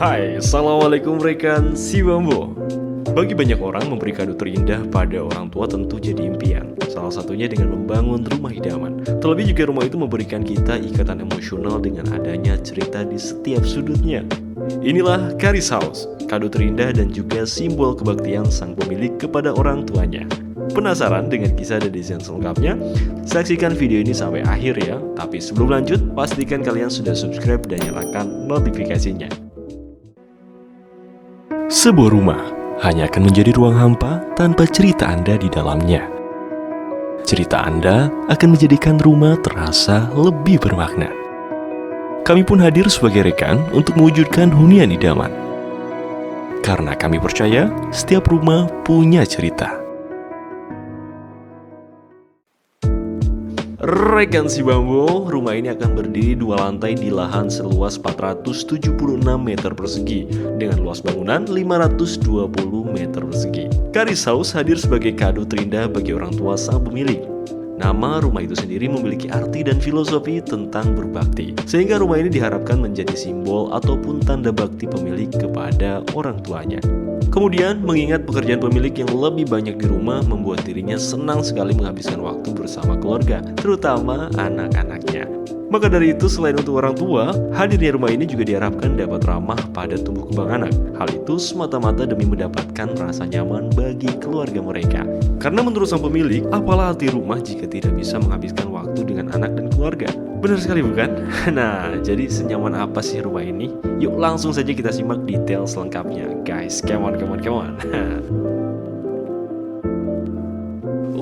Hai, Assalamualaikum rekan si Bambo. Bagi banyak orang, memberi kado terindah pada orang tua tentu jadi impian. Salah satunya dengan membangun rumah idaman. Terlebih juga rumah itu memberikan kita ikatan emosional dengan adanya cerita di setiap sudutnya. Inilah Karis House, kado terindah dan juga simbol kebaktian sang pemilik kepada orang tuanya. Penasaran dengan kisah dan desain selengkapnya? Saksikan video ini sampai akhir ya. Tapi sebelum lanjut, pastikan kalian sudah subscribe dan nyalakan notifikasinya. Sebuah rumah hanya akan menjadi ruang hampa tanpa cerita Anda di dalamnya. Cerita Anda akan menjadikan rumah terasa lebih bermakna. Kami pun hadir sebagai rekan untuk mewujudkan hunian idaman. Karena kami percaya setiap rumah punya cerita. Rekan si Bambo, rumah ini akan berdiri 2 lantai di lahan seluas 476 meter persegi dengan luas bangunan 520 meter persegi. Karis House hadir sebagai kado terindah bagi orang tua sang pemilik. Nama rumah itu sendiri memiliki arti dan filosofi tentang berbakti, sehingga rumah ini diharapkan menjadi simbol ataupun tanda bakti pemilik kepada orang tuanya. Kemudian, mengingat pekerjaan pemilik yang lebih banyak di rumah membuat dirinya senang sekali menghabiskan waktu bersama keluarga, terutama anak-anaknya. Maka dari itu, selain untuk orang tua, hadirnya rumah ini juga diharapkan dapat ramah pada tumbuh kembang anak. Hal itu semata-mata demi mendapatkan rasa nyaman bagi keluarga mereka. Karena menurut sang pemilik, apalah arti rumah jika tidak bisa menghabiskan waktu dengan anak dan keluarga? Benar sekali bukan? Nah, jadi senyaman apa sih rumah ini? Yuk langsung saja kita simak detail selengkapnya. Guys, come on.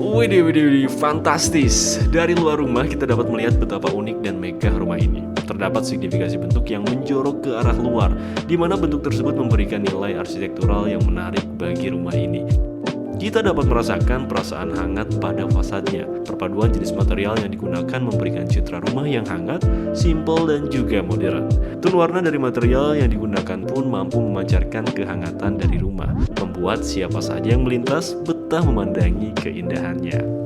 Widih, fantastis. Dari luar rumah kita dapat melihat betapa unik dan megah rumah ini. Terdapat signifikasi bentuk yang menjorok ke arah luar, di mana bentuk tersebut memberikan nilai arsitektural yang menarik bagi rumah ini. Kita dapat merasakan perasaan hangat pada fasadnya. Perpaduan jenis material yang digunakan memberikan citra rumah yang hangat, simpel, dan juga modern. Tone warna dari material yang digunakan pun mampu memancarkan kehangatan dari rumah, membuat siapa saja yang melintas betah memandangi keindahannya.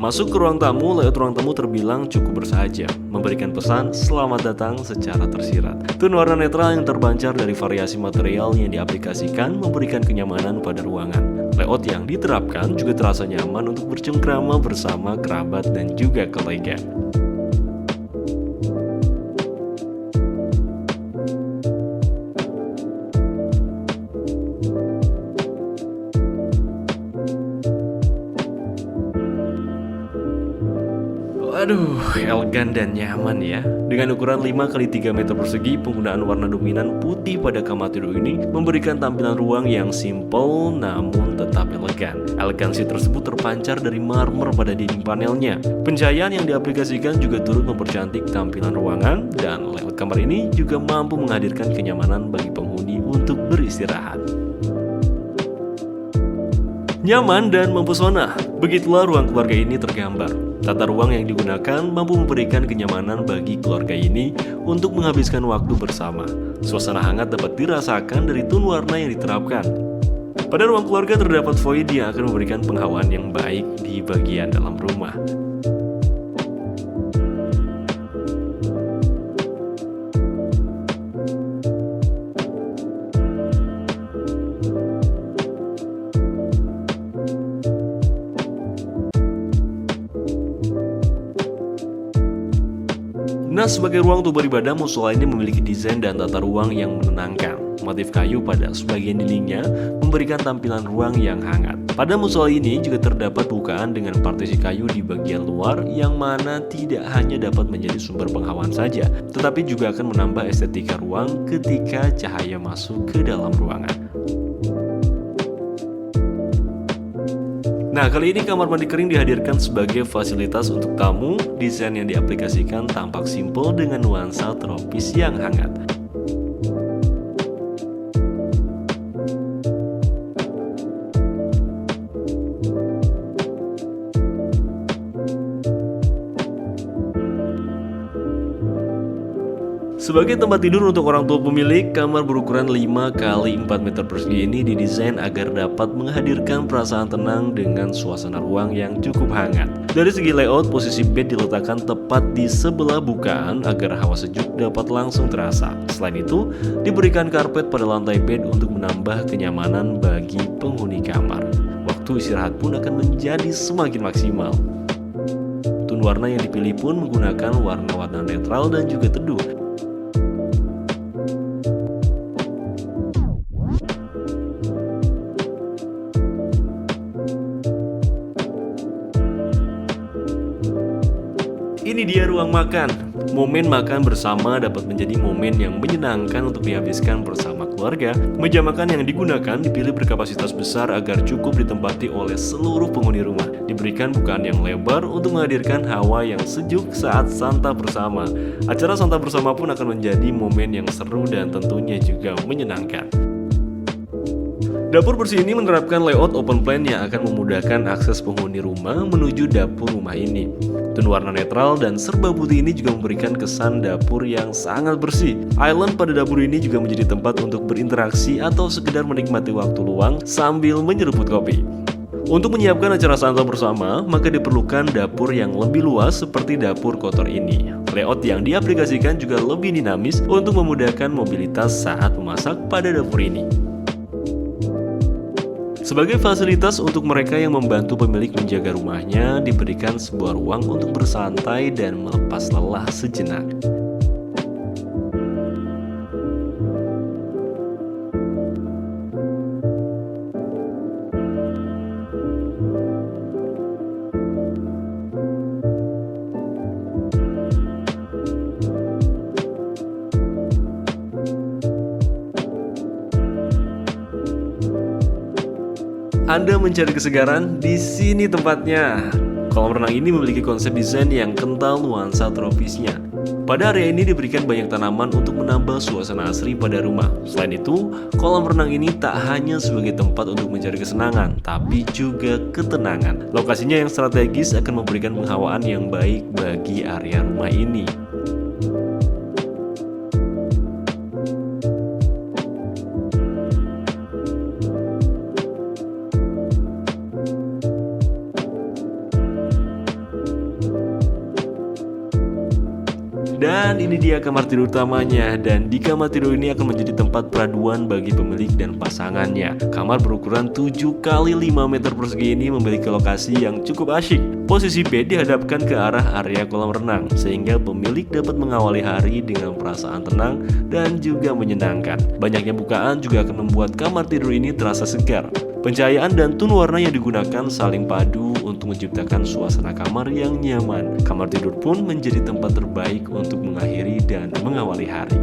Masuk ke ruang tamu, layout ruang tamu terbilang cukup bersahaja, memberikan pesan selamat datang secara tersirat. Tone warna netral yang terpancar dari variasi material yang diaplikasikan memberikan kenyamanan pada ruangan. Layout yang diterapkan juga terasa nyaman untuk bercengkrama bersama kerabat dan juga kolega. Aduh, elegan dan nyaman ya. Dengan ukuran 5x3 meter persegi, penggunaan warna dominan putih pada kamar tidur ini memberikan tampilan ruang yang simpel namun tetap elegan. Elegansi tersebut terpancar dari marmer pada dinding panelnya. Pencahayaan yang diaplikasikan juga turut mempercantik tampilan ruangan, dan layout kamar ini juga mampu menghadirkan kenyamanan bagi penghuni untuk beristirahat. Nyaman dan mempesona, begitulah ruang keluarga ini tergambar. Tata ruang yang digunakan mampu memberikan kenyamanan bagi keluarga ini untuk menghabiskan waktu bersama. Suasana hangat dapat dirasakan dari tone warna yang diterapkan. Pada ruang keluarga terdapat void yang akan memberikan penghawaan yang baik di bagian dalam rumah. Nah, sebagai ruang untuk beribadah, musola ini memiliki desain dan tata ruang yang menenangkan. Motif kayu pada sebagian dindingnya memberikan tampilan ruang yang hangat. Pada musola ini juga terdapat bukaan dengan partisi kayu di bagian luar yang mana tidak hanya dapat menjadi sumber penghawaan saja, tetapi juga akan menambah estetika ruang ketika cahaya masuk ke dalam ruangan. Nah, kali ini kamar mandi kering dihadirkan sebagai fasilitas untuk tamu. Desain yang diaplikasikan tampak simpel dengan nuansa tropis yang hangat. Sebagai tempat tidur untuk orang tua pemilik, kamar berukuran 5 kali 4 meter persegi ini didesain agar dapat menghadirkan perasaan tenang dengan suasana ruang yang cukup hangat. Dari segi layout, posisi bed diletakkan tepat di sebelah bukaan agar hawa sejuk dapat langsung terasa. Selain itu, diberikan karpet pada lantai bed untuk menambah kenyamanan bagi penghuni kamar. Waktu istirahat pun akan menjadi semakin maksimal. Tone warna yang dipilih pun menggunakan warna-warna netral dan juga teduh. Ini dia ruang makan. Momen makan bersama dapat menjadi momen yang menyenangkan untuk dihabiskan bersama keluarga. Meja makan yang digunakan dipilih berkapasitas besar agar cukup ditempati oleh seluruh penghuni rumah. Diberikan bukaan yang lebar untuk menghadirkan hawa yang sejuk saat santap bersama. Acara santap bersama pun akan menjadi momen yang seru dan tentunya juga menyenangkan. Dapur bersih ini menerapkan layout open plan yang akan memudahkan akses penghuni rumah menuju dapur rumah ini. Tone warna netral dan serba putih ini juga memberikan kesan dapur yang sangat bersih. Island pada dapur ini juga menjadi tempat untuk berinteraksi atau sekedar menikmati waktu luang sambil menyeruput kopi. Untuk menyiapkan acara santap bersama, maka diperlukan dapur yang lebih luas seperti dapur kotor ini. Layout yang diaplikasikan juga lebih dinamis untuk memudahkan mobilitas saat memasak pada dapur ini. Sebagai fasilitas untuk mereka yang membantu pemilik menjaga rumahnya, diberikan sebuah ruang untuk bersantai dan melepas lelah sejenak. Anda mencari kesegaran? Di sini tempatnya. Kolam renang ini memiliki konsep desain yang kental nuansa tropisnya. Pada area ini diberikan banyak tanaman untuk menambah suasana asri pada rumah. Selain itu, kolam renang ini tak hanya sebagai tempat untuk mencari kesenangan, tapi juga ketenangan. Lokasinya yang strategis akan memberikan penghawaan yang baik bagi area rumah ini. Dan ini dia kamar tidur utamanya. Dan di kamar tidur ini akan menjadi tempat peraduan bagi pemilik dan pasangannya. Kamar berukuran 7 kali 5 meter persegi ini memiliki lokasi yang cukup asyik. Posisi bed dihadapkan ke arah area kolam renang, sehingga pemilik dapat mengawali hari dengan perasaan tenang dan juga menyenangkan. Banyaknya bukaan juga akan membuat kamar tidur ini terasa segar. Pencahayaan dan tone warna yang digunakan saling padu untuk menciptakan suasana kamar yang nyaman. Kamar tidur pun menjadi tempat terbaik untuk mengakhiri dan mengawali hari.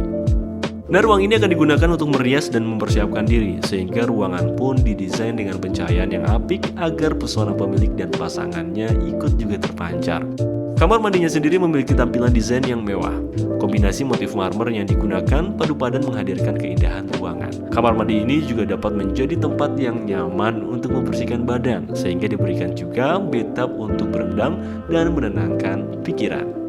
Nah, ruang ini akan digunakan untuk merias dan mempersiapkan diri, sehingga ruangan pun didesain dengan pencahayaan yang apik agar pesona pemilik dan pasangannya ikut juga terpancar. Kamar mandinya sendiri memiliki tampilan desain yang mewah. Kombinasi motif marmer yang digunakan padu padan menghadirkan keindahan ruangan. Kamar mandi ini juga dapat menjadi tempat yang nyaman untuk membersihkan badan, sehingga diberikan juga bathtub untuk berendam dan menenangkan pikiran.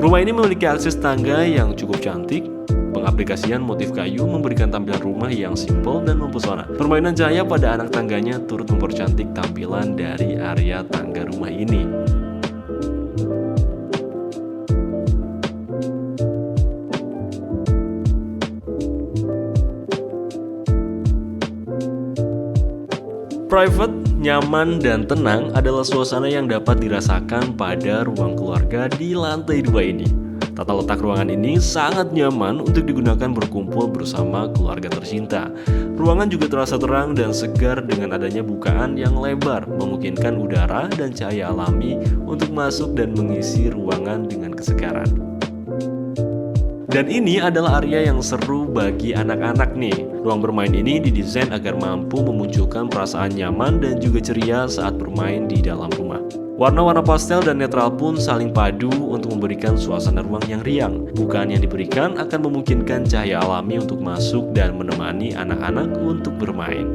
Rumah ini memiliki akses tangga yang cukup cantik. Pengaplikasian motif kayu memberikan tampilan rumah yang simpel dan mempesona. Permainan cahaya pada anak tangganya turut mempercantik tampilan dari area tangga rumah ini. Private, nyaman, dan tenang adalah suasana yang dapat dirasakan pada ruang keluarga di lantai 2 ini. Tata letak ruangan ini sangat nyaman untuk digunakan berkumpul bersama keluarga tercinta. Ruangan juga terasa terang dan segar dengan adanya bukaan yang lebar, memungkinkan udara dan cahaya alami untuk masuk dan mengisi ruangan dengan kesegaran. Dan ini adalah area yang seru bagi anak-anak nih. Ruang bermain ini didesain agar mampu memunculkan perasaan nyaman dan juga ceria saat bermain di dalam rumah. Warna-warna pastel dan netral pun saling padu untuk memberikan suasana ruang yang riang. Bukaan yang diberikan akan memungkinkan cahaya alami untuk masuk dan menemani anak-anak untuk bermain.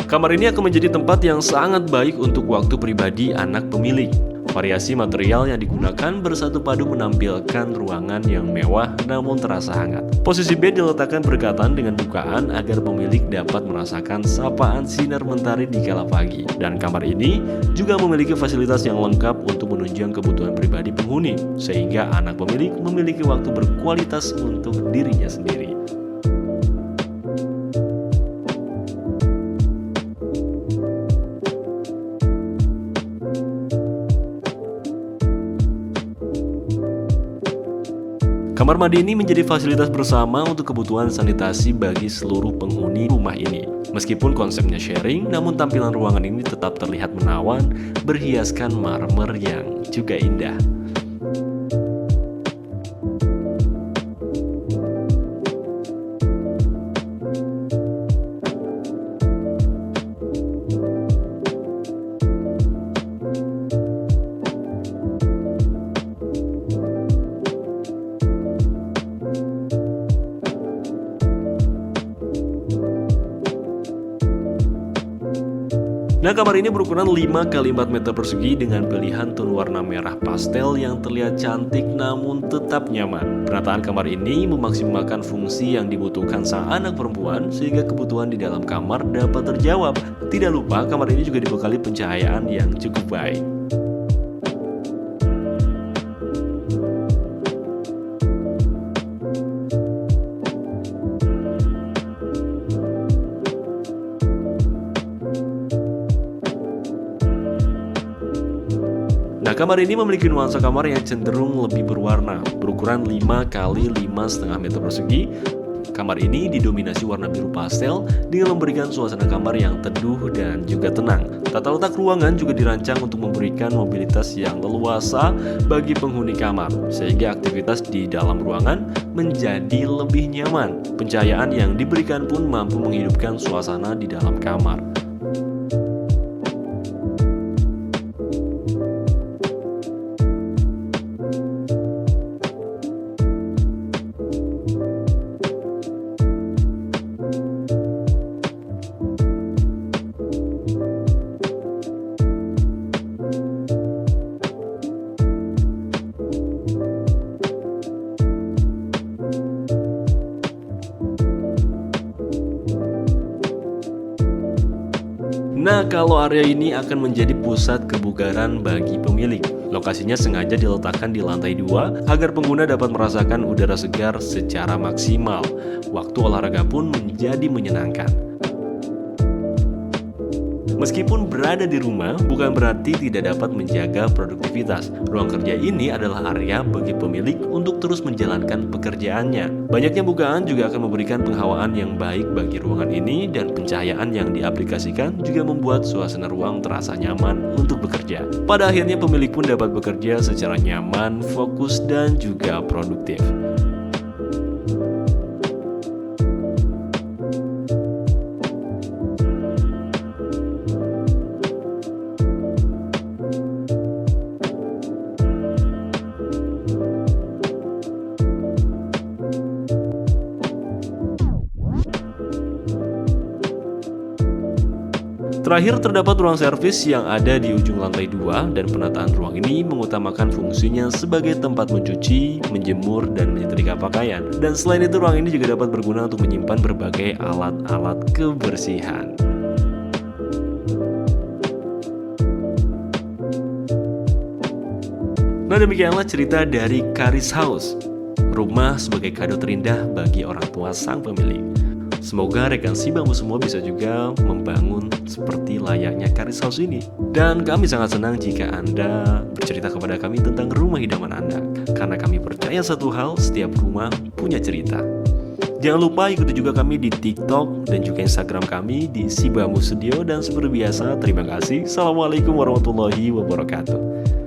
Kamar ini akan menjadi tempat yang sangat baik untuk waktu pribadi anak pemilik. Variasi material yang digunakan bersatu padu menampilkan ruangan yang mewah namun terasa hangat. Posisi bed diletakkan berdekatan dengan bukaan agar pemilik dapat merasakan sapaan sinar mentari di kala pagi. Dan kamar ini juga memiliki fasilitas yang lengkap untuk menunjang kebutuhan pribadi penghuni, sehingga anak pemilik memiliki waktu berkualitas untuk dirinya sendiri. Kamar mandi ini menjadi fasilitas bersama untuk kebutuhan sanitasi bagi seluruh penghuni rumah ini. Meskipun konsepnya sharing, namun tampilan ruangan ini tetap terlihat menawan, berhiaskan marmer yang juga indah. Nah, kamar ini berukuran 5 x 4 meter persegi dengan pilihan tone warna merah pastel yang terlihat cantik namun tetap nyaman. Penataan kamar ini memaksimalkan fungsi yang dibutuhkan sang anak perempuan sehingga kebutuhan di dalam kamar dapat terjawab. Tidak lupa, kamar ini juga dibekali pencahayaan yang cukup baik. Nah, kamar ini memiliki nuansa kamar yang cenderung lebih berwarna, berukuran 5 x 5,5 meter persegi. Kamar ini didominasi warna biru pastel dengan memberikan suasana kamar yang teduh dan juga tenang. Tata letak ruangan juga dirancang untuk memberikan mobilitas yang leluasa bagi penghuni kamar, sehingga aktivitas di dalam ruangan menjadi lebih nyaman. Pencahayaan yang diberikan pun mampu menghidupkan suasana di dalam kamar. Nah, kalau area ini akan menjadi pusat kebugaran bagi pemilik. Lokasinya sengaja diletakkan di lantai 2 agar pengguna dapat merasakan udara segar secara maksimal. Waktu olahraga pun menjadi menyenangkan. Meskipun berada di rumah, bukan berarti tidak dapat menjaga produktivitas. Ruang kerja ini adalah area bagi pemilik untuk terus menjalankan pekerjaannya. Banyaknya bukaan juga akan memberikan penghawaan yang baik bagi ruangan ini, dan pencahayaan yang diaplikasikan juga membuat suasana ruang terasa nyaman untuk bekerja. Pada akhirnya pemilik pun dapat bekerja secara nyaman, fokus, dan juga produktif. Terakhir, terdapat ruang servis yang ada di ujung lantai 2 dan penataan ruang ini mengutamakan fungsinya sebagai tempat mencuci, menjemur, dan menyetrika pakaian. Dan selain itu, ruang ini juga dapat berguna untuk menyimpan berbagai alat-alat kebersihan. Nah, demikianlah cerita dari Karis House, rumah sebagai kado terindah bagi orang tua sang pemilik. Semoga rekan si bambu semua bisa juga membangun seperti layaknya Karis House ini. Dan kami sangat senang jika Anda bercerita kepada kami tentang rumah idaman Anda, karena kami percaya satu hal, setiap rumah punya cerita. Jangan lupa ikuti juga kami di TikTok dan juga Instagram kami di Si Bambu Studio. Dan seperti biasa, terima kasih. Assalamualaikum warahmatullahi wabarakatuh.